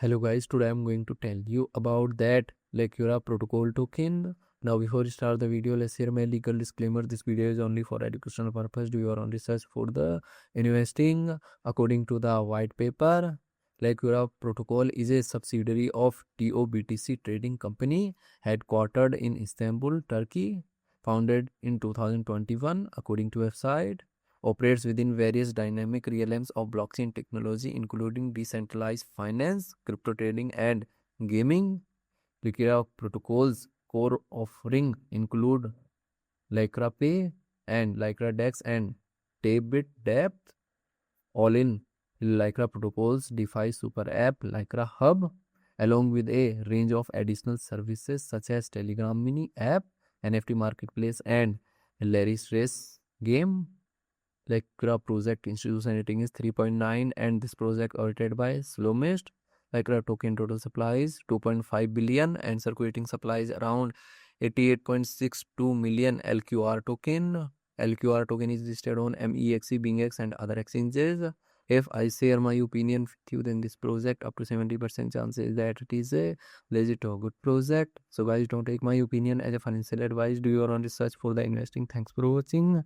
Hello guys, today I'm going to tell you about that Laqira Protocol token. Now before we start the video, let's hear my legal disclaimer. This video is only for educational purpose. Do your own research for the investing. According to the white paper, Laqira Protocol is a subsidiary of TOBTC trading company headquartered in Istanbul, Turkey, founded in 2021 according to website. Operates within various dynamic realms of blockchain technology, including decentralized finance, crypto trading, and gaming. Laqira Protocol's core offering include Laqira Pay and Laqira Dex and Tabbit Depth, all in Laqira Protocol's DeFi super app Laqira Hub, along with a range of additional services such as Telegram mini app, NFT marketplace, and Larry's Race game. Laqira project institution rating is 3.9 and this project audited by Slowmist. Laqira token total supply is 2.5 billion and circulating supply is around 88.62 million LQR token. LQR token is listed on MEXC, BingX and other exchanges. If I share my opinion with you, then this project up to 70% chances that it is a legit or good project. So guys, don't take my opinion as a financial advice. Do your own research for the investing. Thanks for watching.